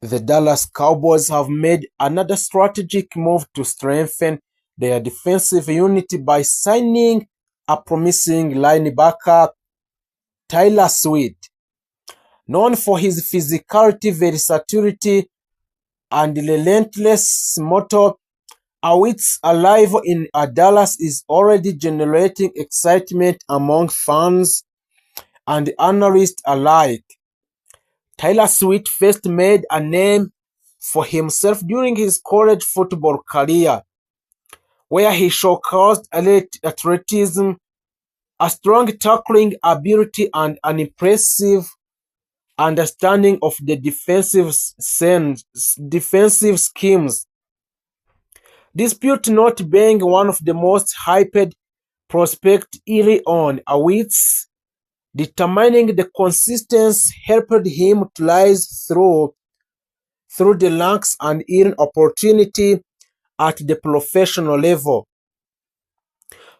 The Dallas Cowboys have made another strategic move to strengthen their defensive unit by signing a promising linebacker, Tyrus. Known for his physicality, versatility, and relentless motor, Awitz arrival in Dallas is already generating excitement among fans and analysts alike. Tyrus first made a name for himself during his college football career, where he showcased athleticism, a strong tackling ability, and an impressive understanding of the defensive schemes. Dispute not being one of the most hyped prospects early on, Awitz determining the consistency helped him to rise through the ranks and earn opportunity at the professional level.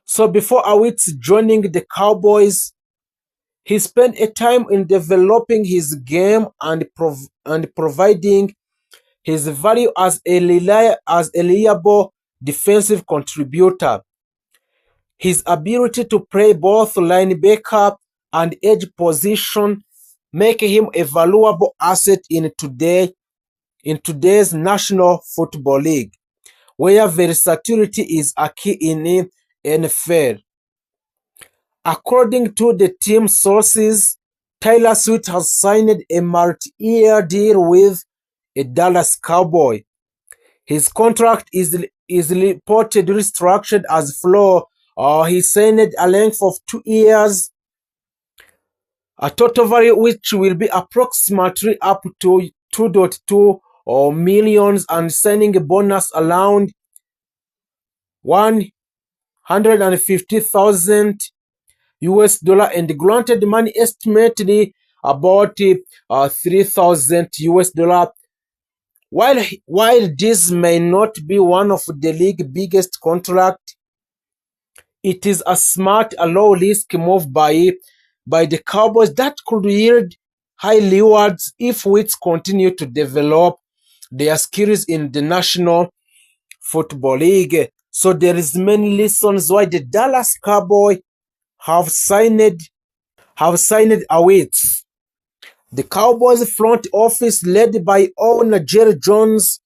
So before Awitz joining the Cowboys, he spent a time in developing his game and providing his value as a reliable defensive contributor. His ability to play both linebacker and edge position make him a valuable asset in today's National Football League, where versatility is a key in NFL. According to the team sources, Tyrus has signed a multi-year deal with a Dallas Cowboy. His contract is reportedly structured as floor. He signed a length of 2 years, a total value which will be approximately up to 2.2 million, and signing a bonus around 150,000 US dollar, and granted money estimated about 3,000 US dollar. While this may not be one of the league's biggest contract, it is a smart, low risk move by the Cowboys that could yield high rewards if Wits continue to develop their skills in the National Football League. So there is many reasons why the Dallas Cowboys have signed Awitz. The Cowboys front office, led by owner Jerry Jones,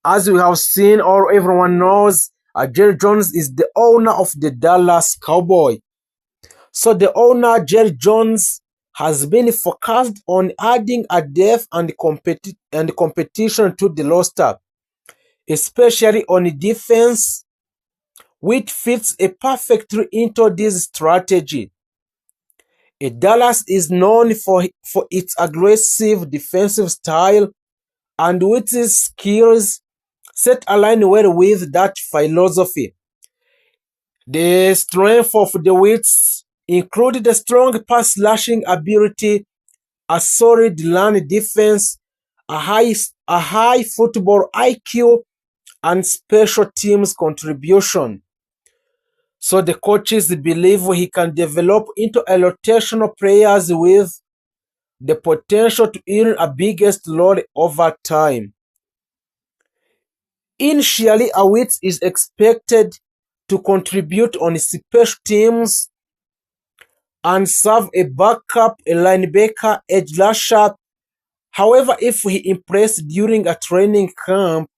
as we have seen or everyone knows, Jerry Jones is the owner of the Dallas Cowboys. So the owner Jerry Jones has been focused on adding a depth and competition to the roster, especially on defense, which fits perfectly into this strategy. Dallas is known for its aggressive defensive style, and Witt's skills set align well with that philosophy. The strength of the Wits included a strong pass slashing ability, a solid run defense, a high football IQ, and special teams contribution. So the coaches believe he can develop into a rotational player with the potential to earn a biggest role over time. Initially, Awitz is expected to contribute on special teams and serve a backup, a linebacker, edge rusher. However, if he impressed during a training camp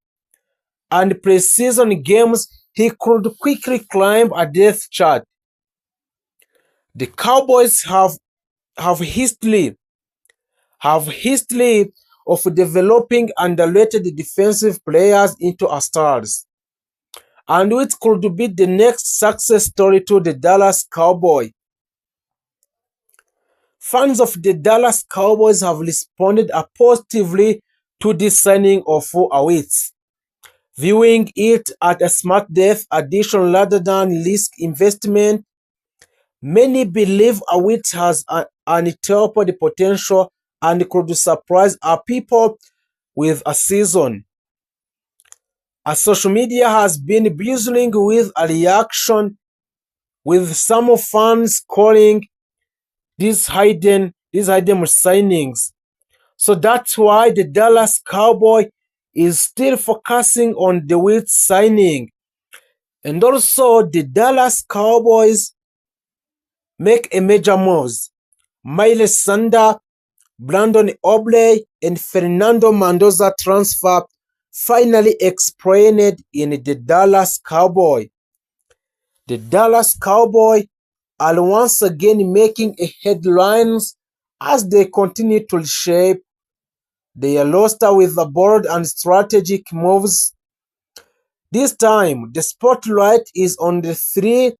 and preseason games, he could quickly climb a depth chart. The Cowboys have history of developing underrated defensive players into stars, and it could be the next success story to the Dallas Cowboys. Fans of the Dallas Cowboys have responded positively to this signing of Awitz, viewing it as a smart depth addition rather than risk investment. Many believe Awitz has untapped potential and could surprise our people with a season. Social media has been buzzing with a reaction, with some fans calling these hidden signings So that's why the Dallas Cowboy is still focusing on the Wilt signing. And also the Dallas Cowboys make a major moves. Miles Sanders, Brandon Obley, and Fernando Mendoza transfer finally explained in the Dallas Cowboy. The Dallas Cowboys are once again making headlines as they continue to shape their roster with the bold and strategic moves. This time, the spotlight is on the three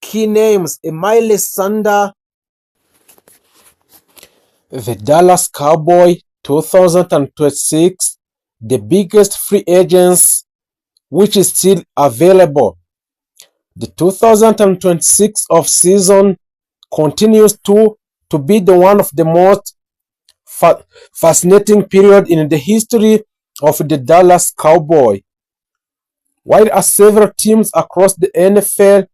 key names: Miles Sanders, the Dallas Cowboy 2026, the biggest free agents which is still available. The 2026 off-season continues to be the one of the most fascinating period in the history of the Dallas Cowboy. While several teams across the NFL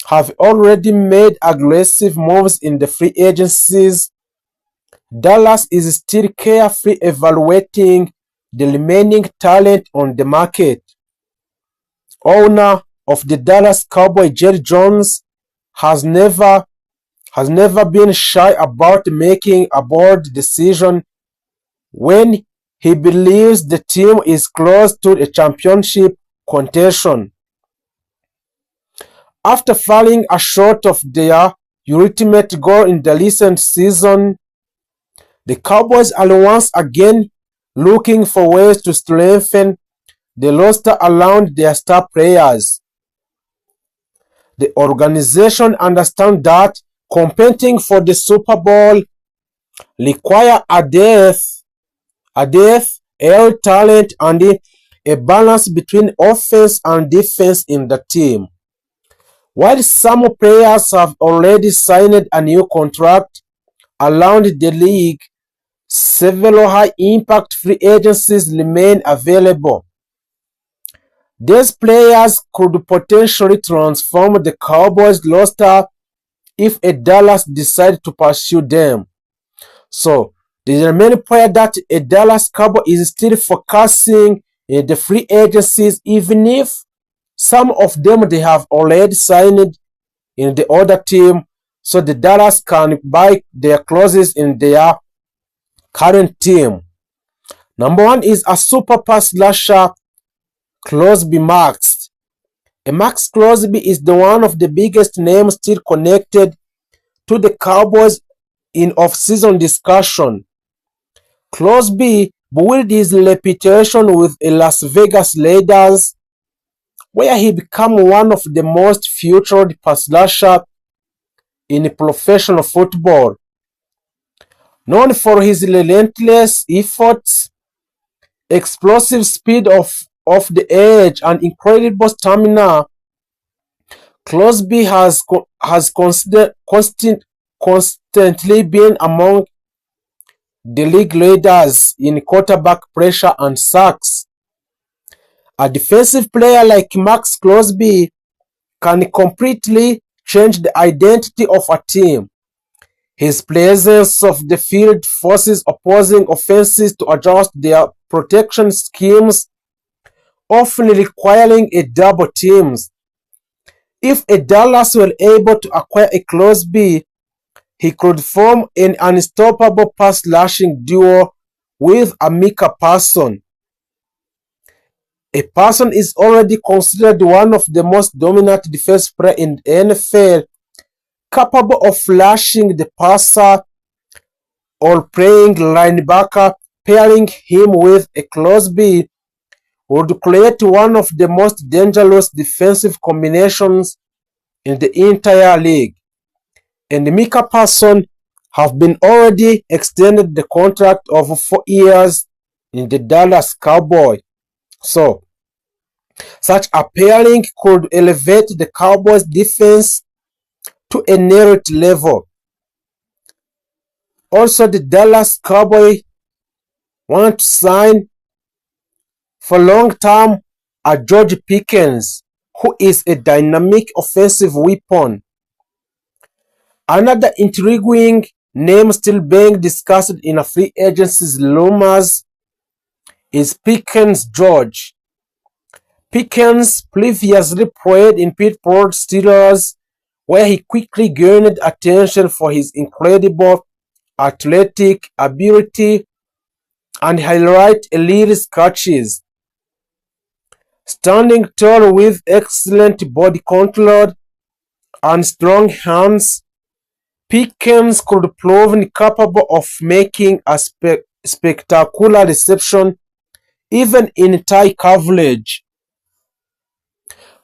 have already made aggressive moves in the free agencies, Dallas is still carefully evaluating the remaining talent on the market. Owner of the Dallas Cowboys, Jerry Jones, has never been shy about making a bold decision when he believes the team is close to a championship contention. After falling short of their ultimate goal in the recent season, the Cowboys are once again looking for ways to strengthen the roster around their star players. The organization understands that competing for the Super Bowl requires air talent, and a balance between offense and defense in the team. While some players have already signed a new contract around the league, several high-impact free agencies remain available. These players could potentially transform the Cowboys roster if a Dallas decides to pursue them. So, there are many players that a Dallas Cowboy is still focusing in the free agencies, even if some of them they have already signed in the other team, so the Dallas can buy their clauses in their current team. Number one is a super pass rusher, Crosby Max. Max Crosby is the one of the biggest names still connected to the Cowboys in off-season discussion. Crosby built his reputation with the Las Vegas Raiders, where he became one of the most featured pass rushers in professional football. Known for his relentless efforts, explosive speed off the edge, and incredible stamina, Crosby has constantly been among the league leaders in quarterback pressure and sacks. A defensive player like Max Crosby can completely change the identity of a team. His presence of the field forces opposing offenses to adjust their protection schemes, often requiring a double teams. If a Dallas were able to acquire a Crosby, he could form an unstoppable pass rushing duo with Micah Parsons. A Parsons is already considered one of the most dominant defense players in the NFL, capable of flashing the passer or playing linebacker. Pairing him with a Crosby would create one of the most dangerous defensive combinations in the entire league. And Micah Parsons have been already extended the contract of 4 years in the Dallas Cowboys. So, such a pairing could elevate the Cowboys defense to a next level. Also, the Dallas Cowboys want to sign for long-term George Pickens, who is a dynamic offensive weapon. Another intriguing name still being discussed in a free agency rumors is Pickens George. Pickens previously played in Pittsburgh Steelers, where he quickly gained attention for his incredible athletic ability and highlight elite catches. Standing tall with excellent body control and strong hands, Pickens could prove capable of making a spectacular reception even in tight coverage.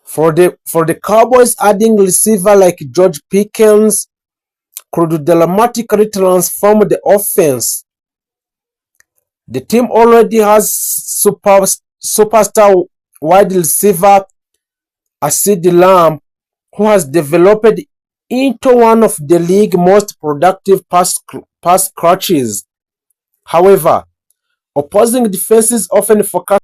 For the Cowboys, adding receiver like George Pickens could dramatically transform the offense. The team already has superstar wide receiver CeeDee Lamb, who has developed into one of the league's most productive pass catchers. However, opposing defenses often focus